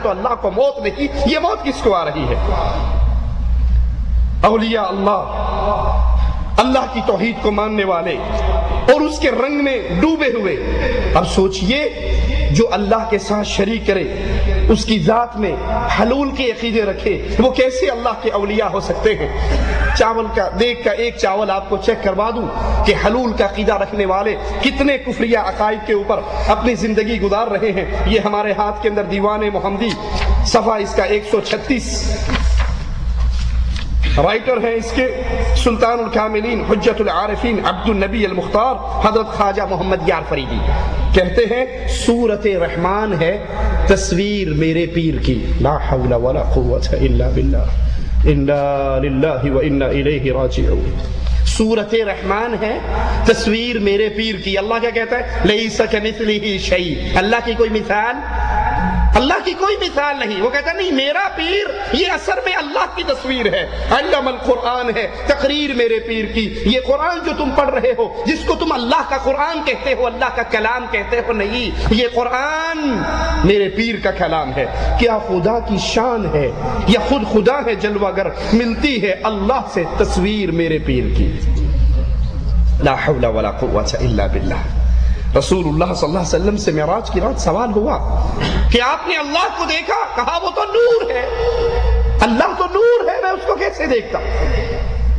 تو اللہ کو موت نہیں، یہ موت کس کو آ رہی ہے؟ اولیاء اللہ کی توحید کو ماننے والے اور اس کے رنگ میں ڈوبے ہوئے. اب سوچئے جو اللہ کے ساتھ شریک کرے، اس کی ذات میں حلول کے عقیدے رکھے، وہ کیسے اللہ کے اولیاء ہو سکتے ہیں؟ چاول کا دیکھ کا ایک چاول آپ کو چیک کروا دوں کہ حلول کا عقیدہ رکھنے والے کتنے کفریہ عقائد کے اوپر اپنی زندگی گزار رہے ہیں. یہ ہمارے ہاتھ کے اندر دیوان محمدی، صفحہ اس کا 136، رائٹر ہیں اس کے سلطان الکاملین حجت العارفین عبد النبی المختار حضرت خواجہ محمد یار فریدی. کہتے ہیں سورت رحمان ہے تصویر میرے پیر کی. لا حول ولا قوت الا باللہ، انا للہ و انا الیہ راجعون. سورت رحمان ہے تصویر میرے پیر کی. اللہ کیا کہتا ہے؟ لیس کمثلہ شیء. اللہ کی کوئی مثال، اللہ کی کوئی مثال نہیں. وہ کہتا نہیں میرا پیر یہ اثر میں اللہ کی تصویر ہے. علم القرآن ہے تقریر میرے پیر کی. یہ قرآن جو تم پڑھ رہے ہو، جس کو تم اللہ کا قرآن کہتے ہو، اللہ کا کلام کہتے ہو، نہیں، یہ قرآن میرے پیر کا کلام ہے. کیا خدا کی شان ہے یا خود خدا ہے جلوہ گر، ملتی ہے اللہ سے تصویر میرے پیر کی. لا حول ولا قوت الا باللہ. رسول اللہ صلی اللہ علیہ وسلم سے معراج کی رات سوال ہوا کہ آپ نے اللہ کو دیکھا؟ کہا وہ تو نور ہے. اللہ تو نور ہے، میں اس کو کیسے دیکھتا؟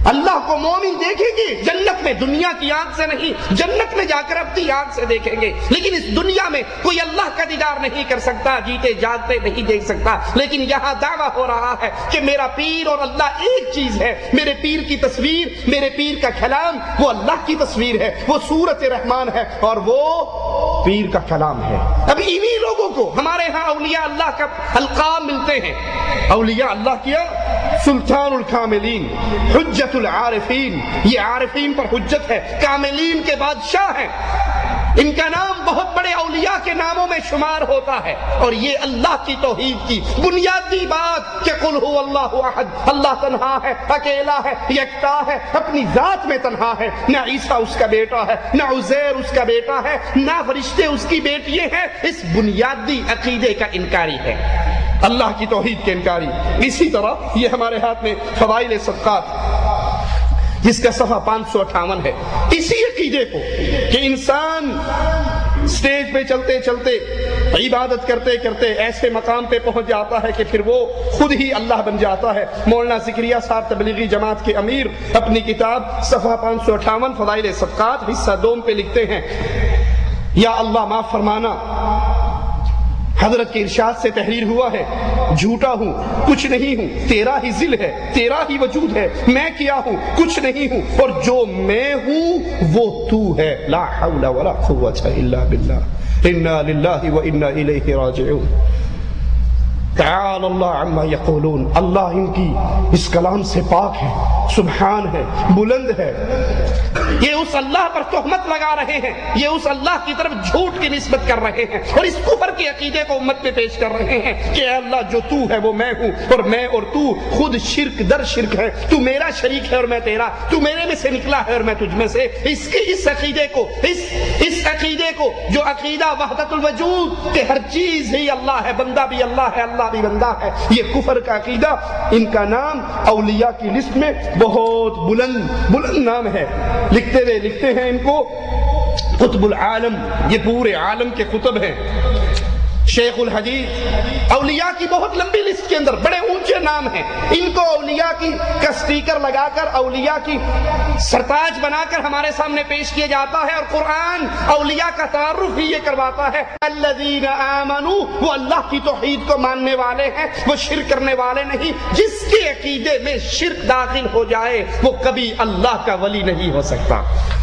اللہ کو مومن دیکھیں گے جنت میں، دنیا کی آنکھ سے نہیں، جنت میں جا کر اپنی آنکھ سے دیکھیں گے. لیکن اس دنیا میں کوئی اللہ کا دیدار نہیں کر سکتا، جیتے جاگتے نہیں دیکھ سکتا. لیکن یہاں دعویٰ ہو رہا ہے کہ میرا پیر اور اللہ ایک چیز ہے. میرے پیر کی تصویر، میرے پیر کا کلام وہ اللہ کی تصویر ہے، وہ سورت رحمان ہے اور وہ پیر کا کلام ہے. اب انہی لوگوں کو ہمارے ہاں اولیاء اللہ کا القاب ملتے ہیں. اولیاء اللہ کیا؟ سلطان الکاملین حجت العارفین. یہ عارفین پر حجت ہے، کاملین کے بادشاہ ہیں. ان کا نام بہت بڑے اولیاء کے ناموں میں شمار ہوتا ہے. اور یہ اللہ کی توحید کی بنیادی بات کہ قل هو اللہ احد، اللہ تنہا ہے، اکیلا ہے، یکتا ہے، اپنی ذات میں تنہا ہے. نہ عیسیٰ اس کا بیٹا ہے، نہ عزیر اس کا بیٹا ہے، نہ فرشتے اس کی بیٹیاں ہیں. اس بنیادی عقیدے کا انکاری ہے، اللہ کی توحید کے انکاری. اسی طرح یہ ہمارے ہاتھ میں فضائل صدقات، جس کا صفحہ 558 ہے. اسی عقیدے کو کہ انسان سٹیج پہ چلتے چلتے عبادت کرتے کرتے ایسے مقام پہ پہنچ جاتا ہے کہ پھر وہ خود ہی اللہ بن جاتا ہے. مولانا ذکریہ صاحب تبلیغی جماعت کے امیر اپنی کتاب صفحہ 558 فضائل صدقات حصہ 2 پہ لکھتے ہیں، یا اللہ معاف فرمانا، حضرت کے ارشاد سے تحریر ہوا ہے، جھوٹا ہوں، کچھ نہیں ہوں، تیرا ہی ذل ہے، تیرا ہی وجود ہے، میں کیا ہوں، کچھ نہیں ہوں، اور جو میں ہوں وہ تو ہے. لا حول ولا قوت الا باللہ، انا للہ و انا الیہ راجعون. تعالی اللہ عما یقولون. اللہ ان کی اس کلام سے پاک ہے، سبحان ہے، بلند ہے. یہ اس اللہ پر تہمت لگا رہے ہیں، یہ اس اللہ کی طرف جھوٹ کی نسبت کر رہے ہیں اور اس کفر کے عقیدے کو امت پہ پیش کر رہے ہیں کہ اے اللہ جو تو ہے وہ میں ہوں، اور میں اور تو خود شرک در شرک ہے. تو میرا شریک ہے اور میں تیرا، تو میرے میں سے نکلا ہے اور میں تجھ میں سے. اس عقیدے کو، اس عقیدے کو جو عقیدہ وحدت الوجود کہ ہر چیز ہی اللہ ہے، بندہ بھی اللہ ہے، اللہ بھی بندہ ہے، یہ کفر کا عقیدہ. ان کا نام اولیاء کی لسٹ میں بہت بلند نام ہے. لکھتے ہیں ان کو قطب العالم، یہ پورے عالم کے قطب ہیں. شیخ الحدیث، اولیاء کی بہت لمبی لسٹ کے اندر بڑے اونچے نام ہیں. ان کو اولیاء کا سٹیکر لگا کر، اولیاء کی سرتاج بنا کر ہمارے سامنے پیش کیا جاتا ہے. اور قرآن اولیاء کا تعارف ہی یہ کرواتا ہے، الذین آمنوا، وہ اللہ کی توحید کو ماننے والے ہیں، وہ شرک کرنے والے نہیں. جس کے عقیدے میں شرک داخل ہو جائے وہ کبھی اللہ کا ولی نہیں ہو سکتا،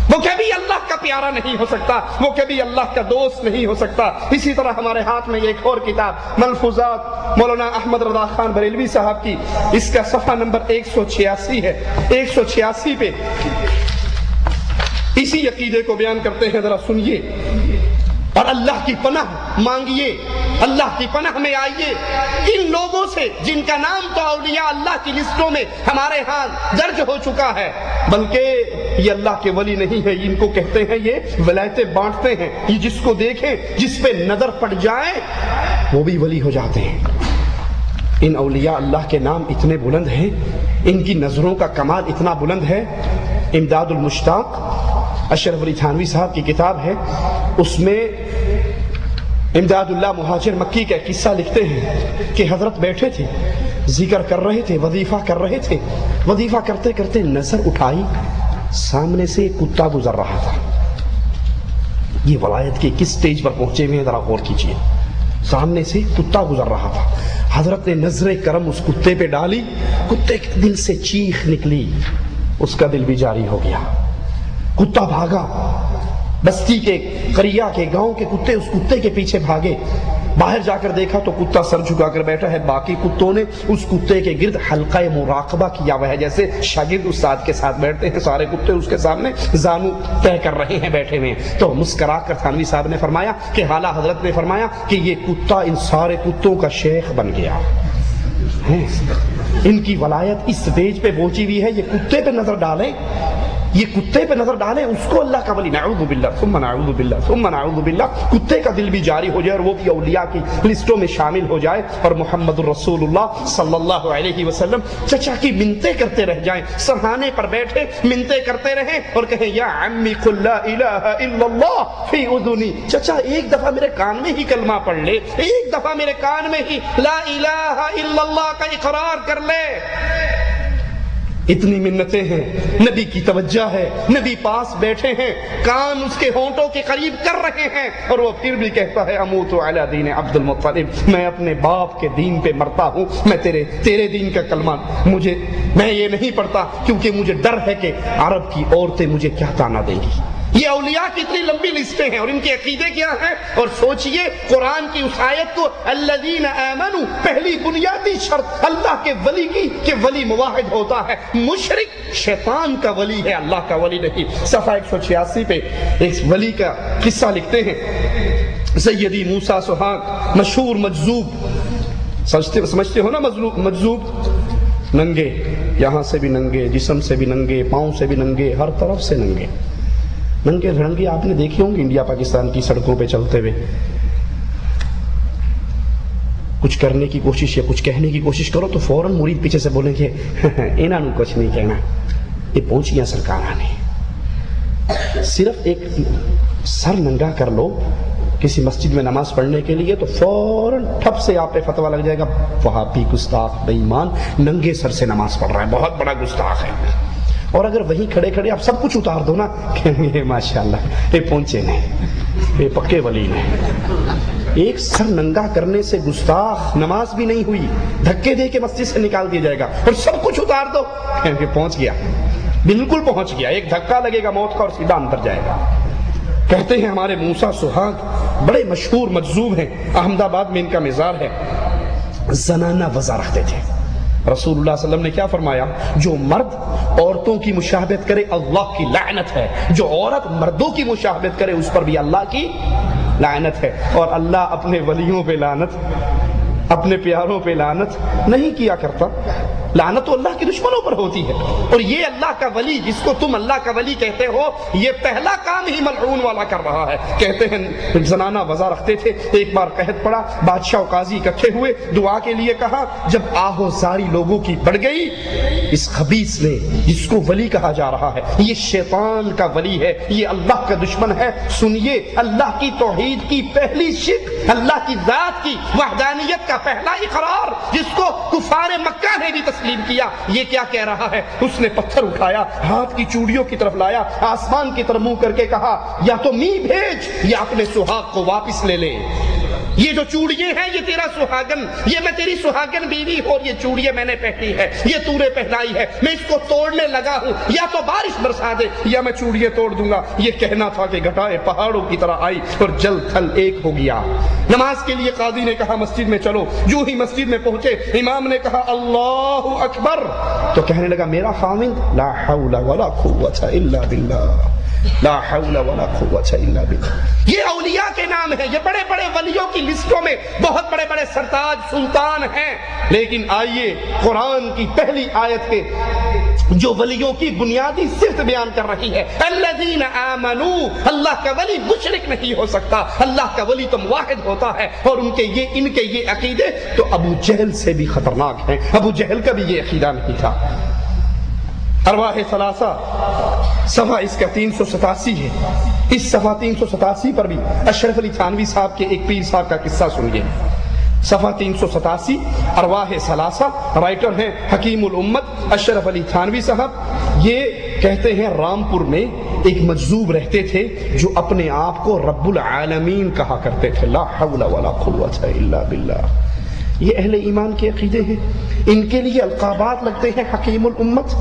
وہ کبھی اللہ کا پیارا نہیں ہو سکتا، وہ کبھی اللہ کا دوست نہیں ہو سکتا. اسی طرح ہمارے ہاتھ میں ایک اور کتاب ملفوظات مولانا احمد رضا خان بریلوی صاحب کی، اس کا صفحہ نمبر 186 ہے. 186 پہ اسی عقیدے کو بیان کرتے ہیں، ذرا سنیے اور اللہ کی پناہ مانگیے، اللہ کی پناہ میں آئیے ان لوگوں سے جن کا نام تو اولیاء اللہ کی لسٹوں میں ہمارے ہاں درج ہو چکا ہے، بلکہ یہ اللہ کے ولی نہیں ہے. ان کو کہتے ہیں یہ ولایتیں بانٹتے ہیں. یہ جس کو دیکھیں، جس پہ نظر پڑ جائے وہ بھی ولی ہو جاتے ہیں. ان اولیاء اللہ کے نام اتنے بلند ہیں، ان کی نظروں کا کمال اتنا بلند ہے۔ امداد المشتاق اشرف علی تھانوی صاحب کی کتاب ہے، اس میں امداد اللہ مہاجر مکی کا قصہ لکھتے ہیں کہ حضرت بیٹھے تھے، ذکر کر رہے تھے، وظیفہ کر رہے تھے، وظیفہ کرتے کرتے نظر اٹھائی، سامنے سے ایک کتا گزر رہا تھا۔ یہ ولایت کے کس سٹیج پر پہنچے ہوئے ہیں ذرا غور کیجیے۔ سامنے سے کتا گزر رہا تھا، حضرت نے نظر کرم اس کتے پہ ڈالی، کتے کے دل سے چیخ نکلی، اس کا دل بھی جاری ہو گیا، کتا بھاگا، بستی کے قریہ کے گاؤں کے کتے اس کتے کے پیچھے بھاگے، باہر جا کر دیکھا تو کتا سر جھکا کر بیٹھا ہے، باقی کتوں نے اس کتے کے گرد حلقہ مراقبہ کیا ہوا ہے، جیسے شاگرد استاد کے ساتھ بیٹھتے ہیں، سارے کتے اس کے سامنے زانو طے کر رہے ہیں بیٹھے ہوئے ہیں۔ تو مسکرا کر تھانوی صاحب نے فرمایا کہ اعلیٰ حضرت نے فرمایا کہ یہ کتا ان سارے کتوں کا شیخ بن گیا، ان کی ولایت اس سٹیج پہ پہنچی ہوئی ہے، یہ کتے پہ نظر ڈالیں، یہ کتے پہ نظر ڈالیں، اس کو اللہ کا ولی، نعوذ باللہ ثم نعوذ باللہ ثم نعوذ باللہ، کتے کا دل بھی جاری ہو جائے اور وہ بھی اولیاء کی لسٹوں میں شامل ہو جائے، اور محمد الرسول اللہ صلی اللہ علیہ وسلم چچا کی منتیں کرتے رہ جائیں، سرہانے پر بیٹھے منتیں کرتے رہیں اور کہیں یا عمی قل لا الہ الا اللہ فی اذنی، چچا ایک دفعہ میرے کان میں ہی کلمہ پڑھ لے، ایک دفعہ میرے کان میں ہی لا الہ الا اللہ کا اقرار کر لے۔ اتنی منتیں ہیں، نبی کی توجہ ہے، نبی پاس بیٹھے ہیں، کان اس کے ہونٹوں کے قریب کر رہے ہیں، اور وہ پھر بھی کہتا ہے اموت علی دین عبد المطلب، میں اپنے باپ کے دین پہ مرتا ہوں، میں تیرے دین کا کلمہ میں یہ نہیں پڑھتا، کیونکہ مجھے ڈر ہے کہ عرب کی عورتیں مجھے کیا طعنہ دیں گی۔ یہ اولیاء کی اتنی لمبی لسٹیں ہیں اور ان کے عقیدے کیا ہیں، اور سوچئے قرآن کی اس آیت کو الذین آمنوا، پہلی بنیادی شرط اللہ کے ولی کی کہ ولی موحد ہوتا ہے، مشرک شیطان کا ولی ہے، اللہ کا ولی نہیں۔ صفحہ 186 پہ ایک ولی کا قصہ لکھتے ہیں، سیدی موسیٰ سہاگ، مشہور مجذوب، سمجھتے ہو نا مجذوب، ننگے، یہاں سے بھی ننگے، جسم سے بھی ننگے، پاؤں سے بھی ننگے، ہر طرف سے ننگے، ننگے دھڑنگے آپ نے دیکھے ہوں گے انڈیا پاکستان کی سڑکوں پہ چلتے ہوئے، کچھ کرنے کی کوشش یا کچھ کہنے کی کوشش کرو تو فوراً مرید پیچھے سے بولیں گے انہاں نوں کچھ نہیں کہنا، یہ پہنچیاں سرکاراں نے۔ صرف ایک سر ننگا کر لو کسی مسجد میں نماز پڑھنے کے لیے تو فوراً ٹھپ سے آپ پہ فتویٰ لگ جائے گا، وہابی گستاخ بے ایمان ننگے سر سے نماز پڑھ رہا ہے، بہت بڑا گستاخ ہے۔ اور اگر وہیں کھڑے کھڑے آپ سب کچھ اتار دو نا، کہیں گے ماشاءاللہ یہ پہنچے نہیں، یہ پکے ولی نہیں۔ ایک سر ننگا کرنے سے گستاخ نماز بھی نہیں ہوئی، دھکے دے کے مسجد سے نکال دیا جائے گا، اور سب کچھ اتار دو، کہیں گے پہنچ گیا، بالکل پہنچ گیا، ایک دھکا لگے گا موت کا اور سیدھا اندر جائے گا۔ کہتے ہیں ہمارے موسیٰ سہاگ بڑے مشہور مجذوب ہیں، احمد آباد میں ان کا مزار ہے، زنانہ وضع رکھتے تھے۔ رسول اللہ صلی اللہ علیہ وسلم نے کیا فرمایا؟ جو مرد عورتوں کی مشابہت کرے اللہ کی لعنت ہے، جو عورت مردوں کی مشابہت کرے اس پر بھی اللہ کی لعنت ہے، اور اللہ اپنے ولیوں پہ لعنت، اپنے پیاروں پہ لعنت نہیں کیا کرتا، لعنت تو اللہ کے دشمنوں پر ہوتی ہے، اور یہ اللہ کا ولی جس کو تم اللہ کا ولی کہتے ہو یہ پہلا کام ہی ملعون والا کر رہا ہے۔ کہتے ہیں زنانہ وضع رکھتے تھے، ایک بار قحط پڑا، بادشاہ و قاضی اکٹھے ہوئے، دعا کے لیے کہا، جب آہو زاری لوگوں کی بڑھ گئی، اس خبیث نے جس کو ولی کہا جا رہا ہے یہ شیطان کا ولی ہے، یہ اللہ کا دشمن ہے، سنیے اللہ کی توحید کی پہلی شرک، اللہ کی ذات کی وحدانیت کا پہلا اقرار جس کو کفار مکہ نے بھی تسلیم کیا، یہ کیا کہہ رہا ہے؟ اس نے پتھر اٹھایا، ہاتھ کی چوڑیوں کی طرف لایا، آسمان کی طرف منہ کر کے کہا یا تو می بھیج یا اپنے سہاگ کو واپس لے لے، یہ جو چوڑیے ہیں یہ تیرا سہاگن، یہ میں تیری سہاگن بیوی ہوں، اور یہ چوڑیے میں نے پہنی ہے، یہ تو نے پہنائی ہے، میں اس کو توڑنے لگا ہوں، یا تو بارش برسا دے یا میں چوڑیے توڑ دوں گا۔ یہ کہنا تھا کہ گھٹائے پہاڑوں کی طرح آئی اور جل تھل ایک ہو گیا۔ نماز کے لیے قاضی نے کہا مسجد میں چلو، جو ہی مسجد میں پہنچے امام نے کہا اللہ اکبر، تو کہنے لگا میرا خاوند لا حول ولا قوت الا باللہ، لا حول ولا قوت الا باللہ. یہ اولیاء کے نام ہیں. یہ بڑے بڑے ولیوں کی لسٹوں میں بہت بڑے بڑے سرتاج سلطان ہیں. لیکن آئیے قرآن کی پہلی آیت کے جو ولیوں کی بنیادی صفت بیان کر رہی ہے. الذین آمنوا. اللہ کا ولی مشرک نہیں ہو سکتا. اللہ کا ولی تو موحد ہوتا ہے. اور ان کے یہ عقیدے تو ابو جہل سے بھی خطرناک ہیں. ابو جہل کا بھی یہ عقیدہ نہیں تھا. ارواح ثلاثہ صفحہ اس کا 387 ہے. اس صفحہ 387 پر بھی اشرف علی تھانوی صاحب کے ایک پیر صاحب کا قصہ سنیے. صفحہ 387 ارواح ثلاثہ. رائٹر ہیں حکیم الامت اشرف علی تھانوی صاحب. یہ کہتے ہیں رامپور میں ایک مجذوب رہتے تھے جو اپنے آپ کو رب العالمین کہا کرتے تھے. لا حول ولا قوت الا باللہ. یہ اہل ایمان کے عقیدے ہیں. ان کے لیے القابات لگتے ہیں حکیم الامت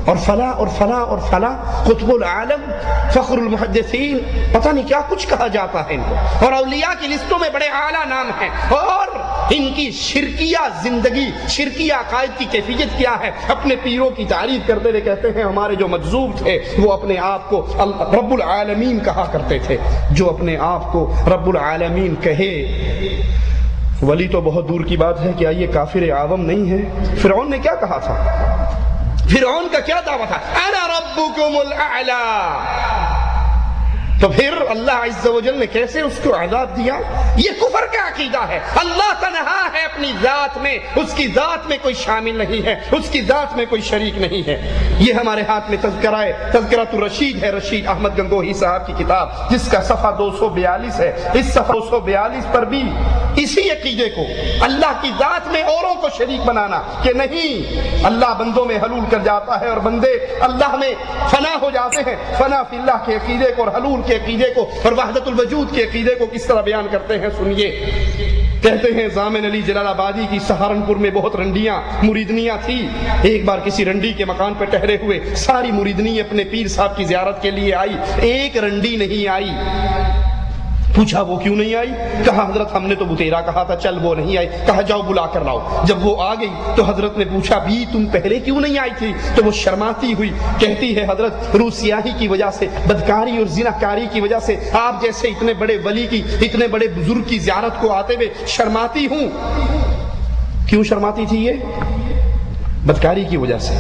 اور فلاں اور فلاں اور فلاں، قطب العالم، فخر المحدثین، پتہ نہیں کیا کچھ کہا جاتا ہے ان کو. اور اولیاء کی لسٹوں میں بڑے اعلیٰ نام ہیں. اور ان کی شرکیہ زندگی، شرکیہ عقائد کی کیفیت کیا ہے؟ اپنے پیروں کی تعریف کرتے ہوئے کہتے ہیں ہمارے جو مجذوب تھے وہ اپنے آپ کو رب العالمین کہا کرتے تھے. جو اپنے آپ کو رب العالمین کہے، ولی تو بہت دور کی بات ہے کہ آئیے کافر اعظم نہیں ہے. فرعون نے کیا کہا تھا؟ فرعون کا کیا دعویٰ تھا؟ انا ربکم الاعلی. تو پھر اللہ عز و جل نے کیسے اس کو عذاب دیا؟ یہ کفر کا عقیدہ ہے. اللہ تنہا ہے اپنی ذات میں. اس کی ذات میں کوئی شامل نہیں ہے. اس کی ذات میں کوئی شریک نہیں ہے. یہ ہمارے ہاتھ میں تذکرۃ الرشید ہے. رشید احمد گنگوہی صاحب کی کتاب جس کا صفحہ 242 ہے. اس صفحہ 242 پر بھی اسی عقیدے کو، اللہ کی ذات میں اوروں کو شریک بنانا کہ نہیں، اللہ بندوں میں حلول کر جاتا ہے اور بندے اللہ میں فنا ہو جاتے ہیں. فنا فی اللہ کے عقیدے کو اور حلول کے عقیدے کو اور وحدت الوجود کے عقیدے کو کس طرح بیان کرتے ہیں سنیے. کہتے ہیں ضامن علی جلال آبادی کی سہارنپور میں بہت رنڈیاں مریدنیاں تھی. ایک بار کسی رنڈی کے مکان پہ ٹہرے ہوئے ساری مریدنی اپنے پیر صاحب کی زیارت کے لیے آئی. ایک رنڈی نہیں آئی. پوچھا وہ کیوں نہیں آئی؟ کہا حضرت ہم نے تو بتیرا کہا تھا چل وہ نہیں آئی. کہا جاؤ بلا کر لاؤ. جب وہ آ گئی تو حضرت نے پوچھا بھی تم پہلے کیوں نہیں آئی تھی؟ تو وہ شرماتی ہوئی کہتی ہے حضرت روح سیاہی کی وجہ سے، بدکاری اور زناکاری کی وجہ سے آپ جیسے اتنے بڑے ولی کی، اتنے بڑے بزرگ کی زیارت کو آتے ہوئے شرماتی ہوں. کیوں شرماتی تھی؟ یہ بدکاری کی وجہ سے،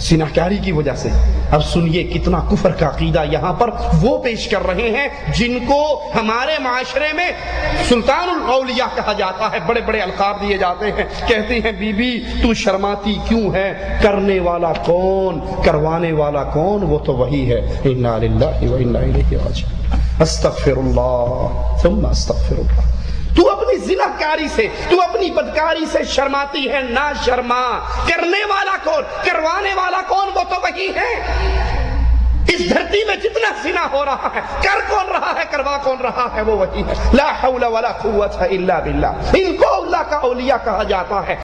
زناکاری کی وجہ سے. اب سنیے کتنا کفر کا عقیدہ یہاں پر وہ پیش کر رہے ہیں جن کو ہمارے معاشرے میں سلطان الاولیاء کہا جاتا ہے. بڑے بڑے القاب دیے جاتے ہیں. کہتے ہیں بی بی تو شرماتی کیوں ہے؟ کرنے والا کون، کروانے والا کون؟ وہ تو وہی ہے. انا للہ و انا الیہ راجعون. استغفر اللہ ثم استغفر اللہ. تو اپنی زناکاری سے، تو اپنی بدکاری سے شرماتی ہے. نہ شرما. کرنے والا کون، کروانے والا کون؟ وہ تو وہی ہے. اس دھرتی میں جتنا زنا ہو رہا ہے، کر کون رہا ہے، کروا کون رہا ہے؟ وہ وہی ہے. لا حول ولا قوت الا باللہ. ان کو اللہ کا اولیاء کہا جاتا ہے.